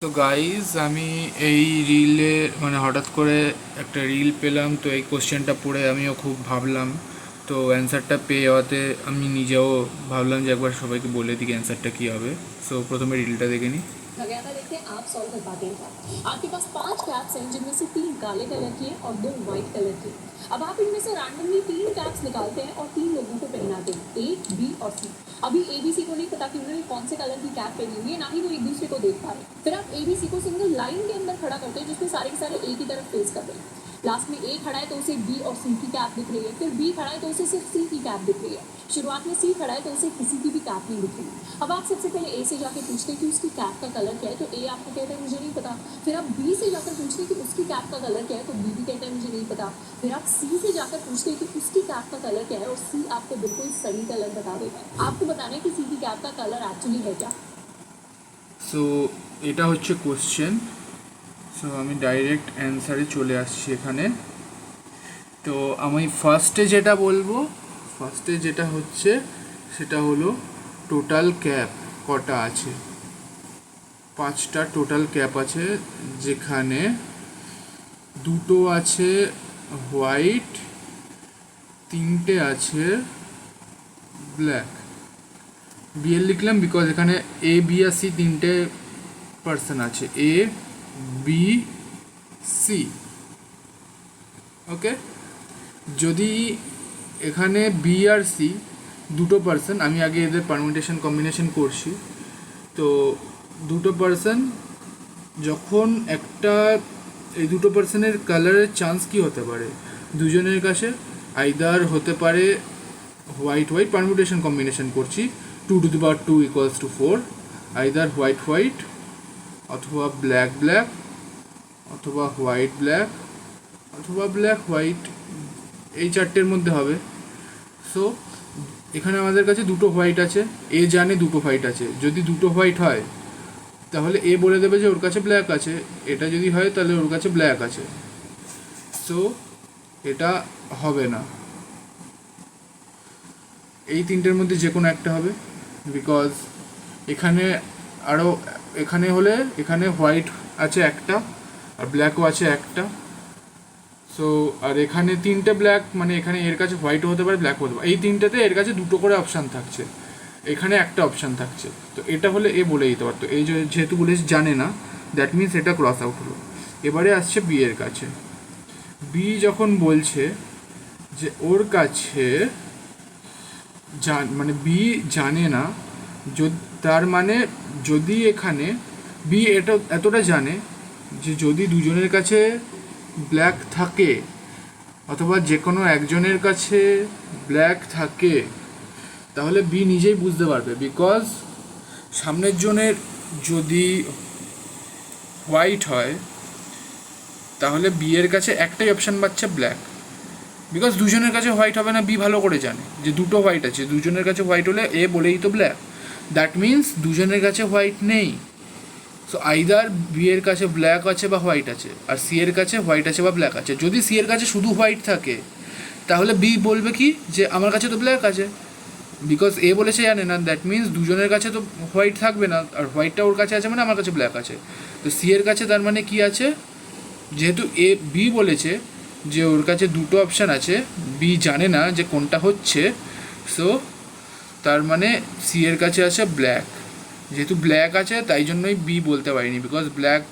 তো গাইজ আমি এই রিলে মানে হঠাৎ করে একটা রিল পেলাম, তো এই কোশ্চেনটা পড়ে আমিও খুব ভাবলাম। তো অ্যান্সারটা পেয়ে যাওয়াতে আমি নিজেও ভাবলাম যে একবার সবাইকে বলে দিই অ্যান্সারটা কী হবে। সো প্রথমে রিলটা দেখে নিই। वगैरह देखिए आप सॉल्व कर पाते हैं। आपके पास 5 कैप्स हैं जिनमें से 3 काले कलर की हैं और 2 व्हाइट कलर की। अब आप इनमें से रैंडमली 3 कैप्स निकालते हैं और 3 लोगों को पहनाते हैं, ए, बी और सी। अभी ए बी सी को नहीं पता कि उन्होंने कौन से कलर की कैप पहनी हुई है, ना ही वो एक दूसरे को देख पा रहे। फिर आप ए बी सी को सिंगल लाइन के अंदर खड़ा करते हैं जिसमें सारे के सारे ए की तरफ फेस कर रहे हैं। लास्ट में ए खड़ा है तो उसे बी और सी की कैप दिख रही है, फिर बी खड़ा है तो उसे सिर्फ सी की कैप दिख रही है, शुरुआत में सी खड़ा है तो उसे किसी की भी कैप नहीं दिख रही। अब आप सबसे पहले ए से जाके पूछते हैं कि उसकी कैप का कलर क्या है, तो ए आपको कहता है मुझे नहीं पता। फिर आप बी से जाकर पूछते हैं कि उसकी कैप का कलर क्या है, तो बी भी कहता है मुझे नहीं पता। फिर आप सी से जाकर पूछते हैं कि उसकी कैप का कलर क्या है, और सी आपको बिल्कुल सही कलर बता देता है। आपको बताना है कि सी की कैप का कलर एक्चुअली है क्या। সো এটা হচ্ছে কোশ্চেন। সো আমি ডাইরেক্ট অ্যান্সারে চলে আসছি এখানে। তো আমি ফার্স্টে যেটা হচ্ছে সেটা হলো টোটাল ক্যাপ কটা আছে। 5টা টোটাল ক্যাপ আছে, যেখানে 2টো আছে হোয়াইট, 3টে আছে ব্ল্যাক। বিএল লিখলাম বিকজ এখানে এ বি আর সি 3টে পার্সন আছে, এ বি সি। ওকে, যদি এখানে বি আর সি দুটো পার্সন, আমি আগে এদের পারমুটেশন কম্বিনেশন করছি। তো দুটো পার্সন যখন একটা, এই দুটো পার্সনের কালারের চান্স কি হতে পারে, দুজনের কাছে আইদার হতে পারে হোয়াইট হোয়াইট, পারমুটেশন কম্বিনেশন করছি, 2 to the power 2 equals to 4, either white white অথবা ব্ল্যাক ব্ল্যাক অথবা হোয়াইট ব্ল্যাক অথবা ব্ল্যাক হোয়াইট, এই চারটের মধ্যে হবে। সো এখানে আমাদের কাছে দুটো হোয়াইট আছে, এ জানে দুটো হোয়াইট আছে। যদি দুটো হোয়াইট হয় তাহলে এ বলে দেবে যে ওর কাছে ব্ল্যাক আছে, এটা যদি হয় তাহলে ওর কাছে ব্ল্যাক আছে। সো এটা হবে না, এই তিনটের মধ্যে যে কোনো একটা হবে। বিকজ এখানে আরও, এখানে হলে এখানে হোয়াইট আছে একটা আর ব্ল্যাকও আছে একটা। সো আর এখানে 3টে ব্ল্যাক, মানে এখানে এর কাছে হোয়াইটও হতে পারে ব্ল্যাক হতে পারে। এই তিনটেতে এর কাছে দুটো করে অপশান থাকছে, এখানে একটা অপশান থাকছে। তো এটা হলে এ বলে দিতে পারতো, এই যেহেতু বলে জানে না, দ্যাট মিনস এটা ক্রস আউট হলো। এবারে আসছে বি এর কাছে। বি যখন বলছে যে ওর কাছে মানে বি জানে না, তার মানে যদি এখানে বি এতটা জানে যে যদি দুজনের কাছে ব্ল্যাক থাকে অথবা যে কোনো একজনের কাছে ব্ল্যাক থাকে, তাহলে বি নিজেই বুঝতে পারবে। বিকজ সামনের জনের যদি হোয়াইট হয় তাহলে বি এর কাছে একটাই অপশান পাচ্ছে ব্ল্যাক। বিকজ দুজনের কাছে হোয়াইট হবে না, বি ভালো করে জানে যে দুটো হোয়াইট আছে, দুজনের কাছে হোয়াইট হলে এ বলেই তো ব্ল্যাক। দ্যাট মিনস দুজনের কাছে হোয়াইট নেই। সো আইদার বি এর কাছে ব্ল্যাক আছে বা হোয়াইট আছে, আর সি এর কাছে হোয়াইট আছে বা ব্ল্যাক আছে। যদি সি এর কাছে শুধু হোয়াইট থাকে তাহলে বি বলবে কি যে আমার কাছে তো ব্ল্যাক আছে, বিকজ এ বলেছে জানে না। দ্যাট মিনস দুজনের কাছে তো হোয়াইট থাকবে না, আর হোয়াইটটা ওর কাছে আছে মানে আমার কাছে ব্ল্যাক আছে। তো সি এর কাছে তার মানে কি আছে, যেহেতু এ বি বলেছে যে ওর কাছে দুটো অপশান আছে, বি জানে না যে কোনটা হচ্ছে। সো তার মানে সি এর কাছে আছে ব্ল্যাক। যেহেতু ব্ল্যাক আছে তাই জন্যই বি বলতে পারিনি, বিকজ ব্ল্যাক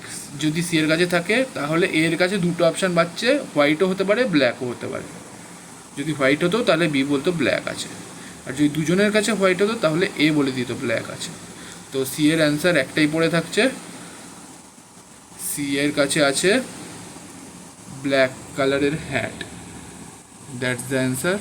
যদি সি এর কাছে থাকে তাহলে এর কাছে দুটো অপশান পাচ্ছে, হোয়াইটও হতে পারে ব্ল্যাকও হতে পারে। যদি হোয়াইট হতো তাহলে বি বলতো ব্ল্যাক আছে, আর যদি দুজনের কাছে হোয়াইট হতো তাহলে এ বলে দিত ব্ল্যাক আছে। তো সি এর অ্যান্সার একটাই পড়ে থাকছে, সি এর কাছে আছে ব্ল্যাক কালারের হ্যাট। That's the answer.